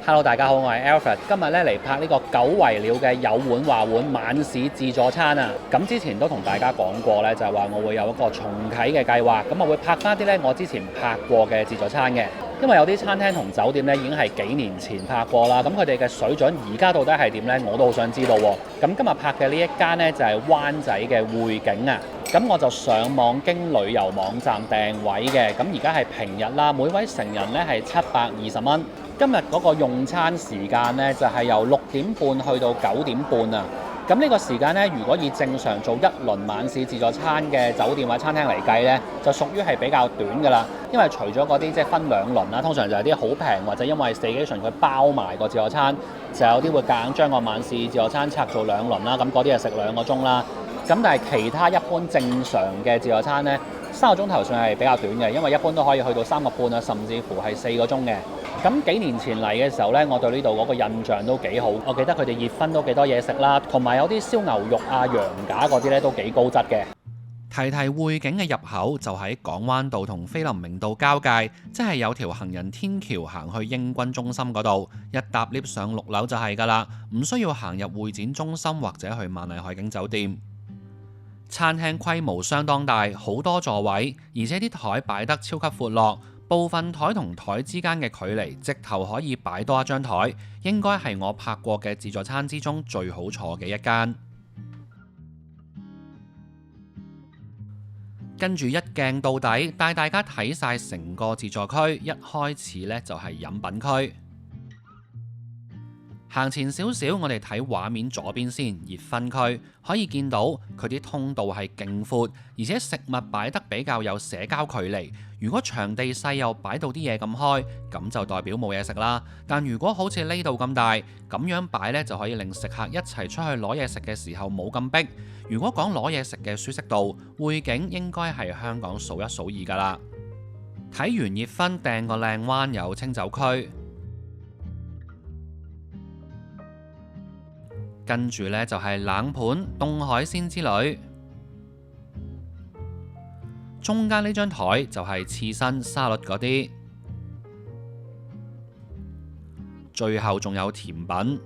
Hello，大家好，我係 Alfred，今日咧嚟拍呢個久違了嘅有碗話碗晚市自助餐啊！咁之前都同大家講過咧，就係話我會有一個重啟嘅計劃，咁我會拍翻啲咧我之前拍過嘅自助餐嘅，因為有啲餐廳同酒店咧已經係幾年前拍過啦，咁佢哋嘅水準而家到底係點咧，我都好想知道喎。咁今日拍嘅呢一間咧就係灣仔嘅匯景啊，咁我就上網經旅遊網站訂位嘅，咁而家係平日啦，每位成人咧係720蚊。今日嗰個用餐時間呢，就係由6點半去到9點半啊！咁呢個時間呢，如果以正常做一輪晚市自助餐嘅酒店或者餐廳嚟計呢，就屬於係比較短㗎啦。因為除咗嗰啲即係分兩輪啦，通常就係啲好平或者因為 staycation 佢包埋個自助餐，就有啲會夾硬將個晚市自助餐拆做兩輪啦。咁嗰啲係食2個鐘啦。咁但係其他一般正常嘅自助餐呢，3個鐘頭算係比較短嘅，因為一般都可以去到3個半啊，甚至乎係4個鐘嘅。咁幾年前嚟嘅時候呢，我對呢度嗰個印象都幾好。我記得佢哋熱燻都幾多嘢食啦，同埋有啲燒牛肉啊、羊架嗰啲呢都幾高質嘅。提匯景嘅入口就喺港灣道同菲林明道交界，即係有條行人天橋行去英軍中心嗰度，一搭 lift 上6樓就係㗎啦，唔需要行入會展中心或者去萬麗海景酒店。餐廳規模相當大，好多座位，而且啲台擺得超級闊落。部分台同台之間嘅距離，直頭可以擺多一張台，應該係我拍過嘅自助餐之中最好坐嘅一間。跟住一鏡到底，帶大家睇晒成個自助區，一開始呢就係飲品區。行前少少，我哋睇畫面左邊先，熱燻區可以見到佢啲通道係勁闊，而且食物擺得比較有社交距離。如果場地細又擺到啲嘢咁開，咁就代表冇嘢食啦。但如果好似呢度咁大，咁樣擺呢，就可以令食客一齊出去攞嘢食嘅時候冇咁逼。如果講攞嘢食嘅舒適度，匯景應該係香港數一數二㗎啦。睇完熱燻，掟個靚灣有清酒區。跟住呢，就係冷盤凍海鮮之旅，中間呢張台就係刺身沙律嗰啲，最後仲有甜品。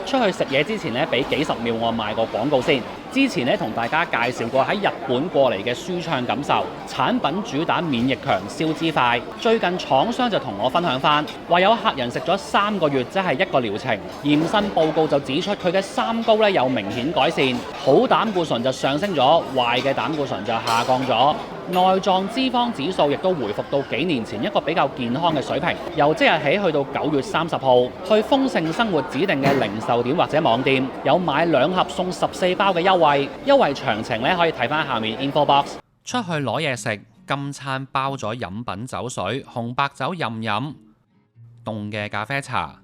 出去食嘢之前呢，俾幾十秒我賣個廣告先。之前呢，同大家介紹過喺日本過嚟嘅舒暢感受，產品主打免疫強、消脂快。最近廠商就同我分享翻，話有客人食咗3個月，即係1個療程，驗身報告就指出佢嘅三高呢有明顯改善，好膽固醇就上升咗，壞嘅膽固醇就下降咗。內臟脂肪指數亦都回復到幾年前一個比較健康嘅水平。由即日起去到9月30號，去豐盛生活指定嘅零售點或者網店，有買2盒送14包嘅優惠。優惠詳情咧可以睇翻下面 info box。出去攞嘢食，今餐包咗飲品酒水、紅白酒任飲，凍嘅咖啡茶、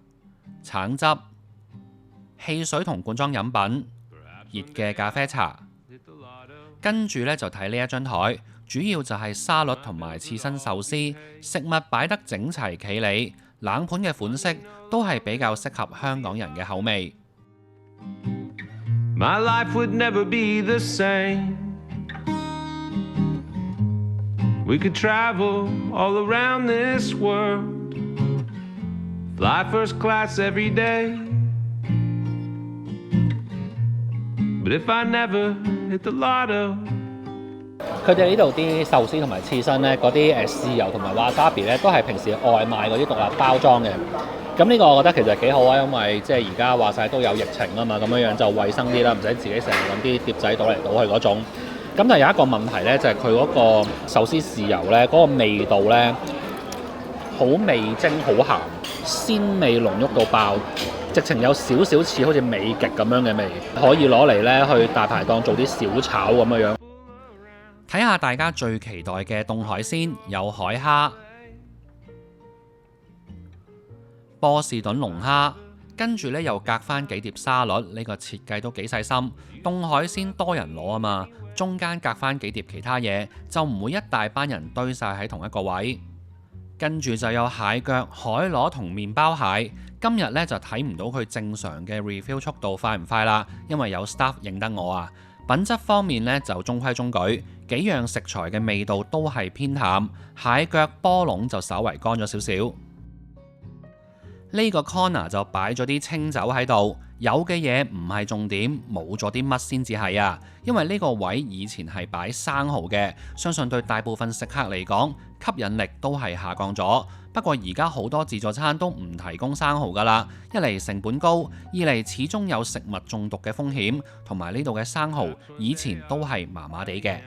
橙汁、汽水同罐裝飲品，熱嘅咖啡茶。跟住呢，就睇呢一張台。主要就係沙律同埋刺身壽司，食物擺得整齊企理，冷盤嘅款式都係比較適合香港人嘅口味。My life would never be the same. We could travel all around this world, fly first class every day. But if I never hit the lotto, 佢哋呢度啲壽司同埋刺身呢，嗰啲豉油同埋 wasabi 呢，都係平時外賣嗰啲獨立包裝嘅。咁呢個我覺得其實幾好啊，因為即係而家話晒都有疫情啊嘛，咁樣就衞生啲啦，唔使自己成日揾啲碟仔倒嚟倒去嗰種。咁但係有一個問題呢，就係佢嗰個壽司豉油呢，嗰個味道呢，好味精、好鹹，鮮味濃郁到爆，直情有少少似好似美極咁樣嘅味，可以攞嚟呢去大排檔做啲小炒咁樣。睇下大家最期待嘅凍海鮮，有海蝦、波士頓龍蝦，跟住呢又隔翻幾碟沙律，呢個設計都幾細心。凍海鮮多人攞啊嘛，中間隔翻幾碟其他嘢，就唔會一大班人堆晒喺同一個位。跟住就有蟹腳、海螺同麵包蟹。今日呢就睇唔到佢正常嘅 refill 速度快唔快啦，因為有 staff 認得我啊。品質方面呢就中規中矩，幾樣食材嘅味道都係偏淡，蟹腳波龍就稍為乾咗少少。呢個 corner 就擺咗啲清酒喺度，有嘅嘢唔係重點，冇咗啲乜先至係啊！因為呢個位以前係擺生蠔嘅，相信對大部分食客嚟講吸引力都係下降咗。不過而家好多自助餐都唔提供生蠔㗎啦，一嚟成本高，二嚟始終有食物中毒嘅風險，同埋呢度嘅生蠔以前都係麻麻地嘅。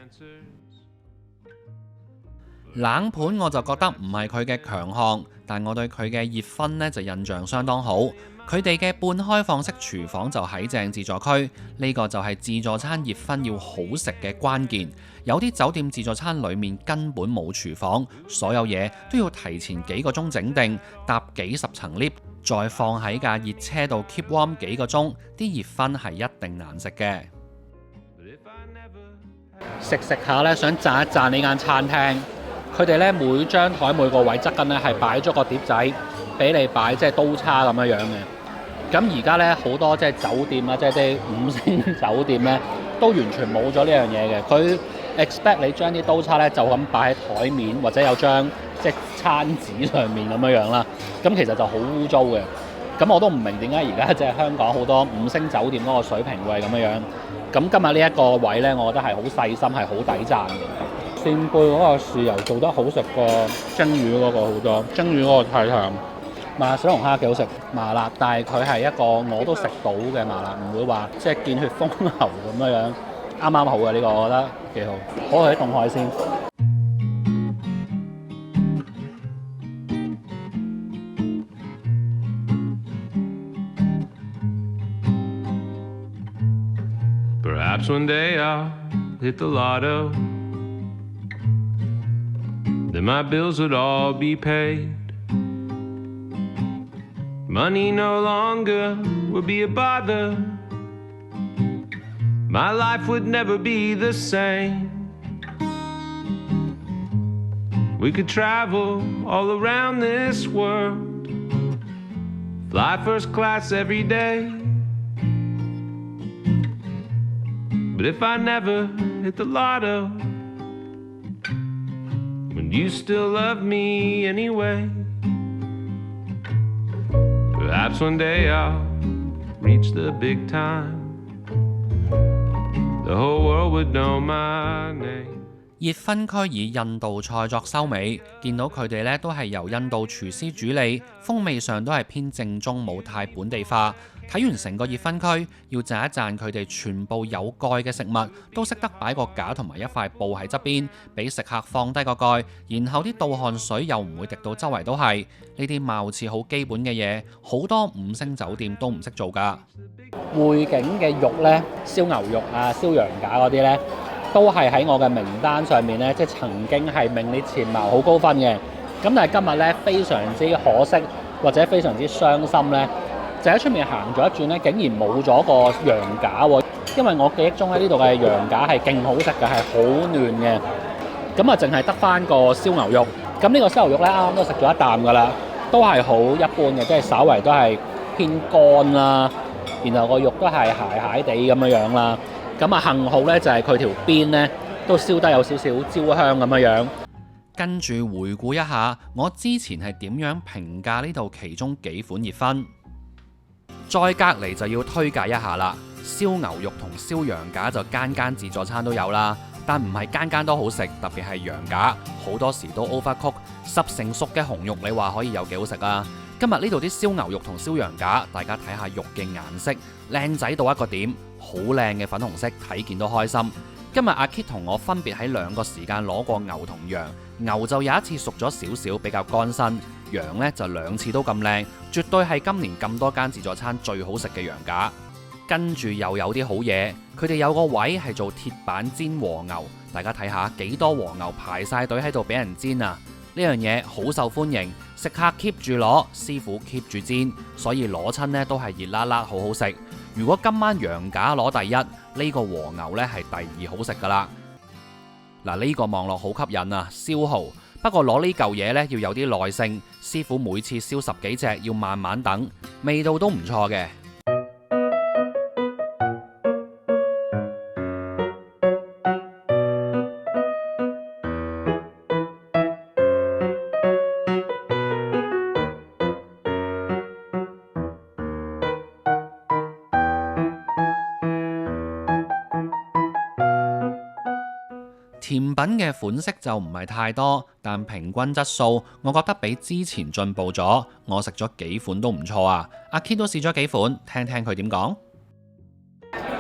冷盤我就覺得唔係佢嘅強項，但我對佢嘅熱薰呢就印象相當好。佢哋嘅半開放式廚房就喺正自助區，呢個就係自助餐熱薰要好食嘅關鍵。有啲酒店自助餐裡面根本冇廚房，所有嘢都要提前幾個鐘整定，搭幾十層 lift，再放喺架熱車度 keep warm 幾個鐘，啲熱薰係一定難食嘅。食食下呢，想讚一讚呢間餐廳。佢哋咧每張台每個位側跟咧係擺咗個碟仔俾你擺，即係刀叉咁樣嘅。咁而家咧好多即係酒店啊，即係啲5星酒店咧，都完全冇咗呢樣嘢嘅。佢 expect 你將啲刀叉咧就咁擺喺台面，或者有張即係餐紙上面咁樣啦。咁其實就好污糟嘅。咁我都唔明點解而家即係香港好多5星酒店嗰個水平會係咁樣。咁今日呢一個位咧，我覺得係好細心，係好抵讚嘅。扇貝嗰個豉油做得好食過蒸魚嗰個好多，蒸魚嗰個太淡。麻辣小龍蝦幾好食，麻辣，但係佢係一個我都食到嘅麻辣，唔會話即係見血封喉咁樣，啱啱好嘅呢個，我覺得幾好。好去啲凍海鮮。Perhaps one day I'll hit the lotto, then my bills would all be paid. Money no longer would be a bother. My life would never be the same. We could travel all around this world, fly first class every day. But if I never hit the lotto, would you still love me anyway? Perhaps one day I'll reach the big time, the whole world would know my name. 熱薰區以印度菜作收尾，見到佢哋呢都係由印度廚師主理，風味上都係偏正宗，冇太本地化。睇完成個熱薰區，要讚一讚佢哋全部有蓋嘅食物都識得擺個架同埋一塊布喺側邊，俾食客放低個蓋，然後啲倒汗水又唔會滴到周圍都係。呢啲貌似好基本嘅嘢，好多5星酒店都唔識做㗎。匯景嘅肉呢，燒牛肉啊、燒羊架嗰啲呢，都係喺我嘅名單上面呢，即係曾經係名列前茅好高分嘅。咁但係今日呢，非常之可惜或者非常之傷心呢，就喺出面行咗一轉咧，竟然冇咗個羊架喎。因為我記憶中咧，呢度嘅羊架係勁好食嘅，係好嫩嘅。咁啊，淨係得翻個燒牛肉。咁呢個燒牛肉咧，啱啱都食咗一啖㗎啦，都係好一般嘅，即係稍為都係偏乾啦。然後個肉都係鞋地咁樣啦。咁啊，幸好咧就係佢條邊咧都燒得有少少焦香咁樣。跟住回顧一下，我之前係點樣評價呢度其中幾款熱薰。再隔離就要推介一下啦，燒牛肉同燒羊架就間間自助餐都有啦，但唔係間間都好食，特別係羊架，好多時都 overcook， 10成熟嘅紅肉你話可以有幾好食啊？今日呢度啲燒牛肉同燒羊架，大家睇下肉嘅顏色，靚仔到一個點，好靚嘅粉紅色，睇見都開心。今日阿 Kit 同我分別喺2個時間攞過牛同羊，牛就有一次熟咗少少，比較乾身。羊呢就2次都咁靚，絕對係今年咁多間自助餐最好食嘅羊架。跟住又有啲好嘢，佢哋有個位係做鐵板煎和牛，大家睇下幾多和牛排晒隊喺度俾人煎啊！呢樣嘢好受歡迎，食客 keep 住攞，師傅 keep 住煎，所以攞親呢都係熱辣辣，好好食。如果今晚羊架攞第一，呢個和牛呢係第2好食噶啦。嗱，呢個望落好吸引啊，燒蠔。不過攞呢嚿嘢呢要有啲耐性，師傅每次燒10幾隻，要慢慢等，味道都唔錯嘅。甜品嘅款式就唔係太多，但平均質素我覺得比之前進步咗。我食咗幾款都唔錯啊！阿 Kit 都試咗幾款，聽聽佢點講。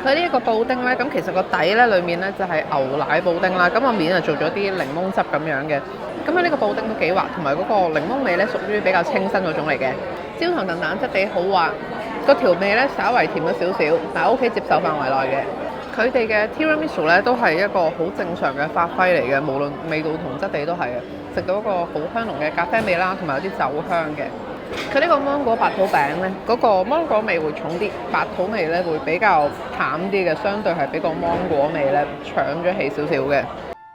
佢呢一個布丁呢，咁其實個底呢裡面呢就係牛奶布丁啦，咁個面啊做咗啲檸檬汁咁樣嘅。咁呢個布丁都幾滑，同埋嗰個檸檬味呢屬於比較清新嗰種嚟嘅。焦糖燉蛋質地好滑，個調味呢稍為甜咗少少，但係 OK 接受範圍內嘅。佢哋嘅 Tiramisu 咧都係一個好正常嘅發揮嚟嘅，無論味道同質地都係嘅。食到一個好香濃嘅咖啡味啦，同埋有啲酒香嘅。佢呢個芒果白桃餅呢，嗰個芒果味會重啲，白桃味呢會比較淡啲嘅，相對係比個芒果味呢搶咗起少少嘅。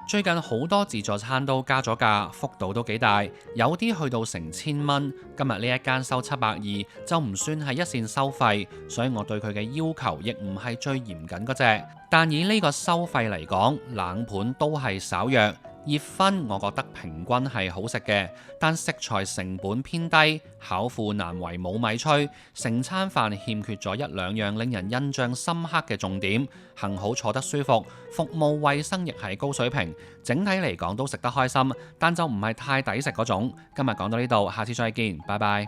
最近好多自助餐都加咗價，幅度都幾大，有啲去到成1000蚊。今日呢一間收720，就唔算係一線收費，所以我對佢嘅要求亦唔係最嚴謹嗰隻。但以呢個收費嚟講，冷盤都係稍弱。熱葷我覺得平均係好食嘅，但食材成本偏低，巧婦難為冇米炊，成餐飯欠缺咗1-2樣令人印象深刻嘅重點。幸好坐得舒服，服務衛生亦係高水平，整體嚟講都食得開心，但就唔係太抵食嗰種。今日講到呢度，下次再見，拜拜。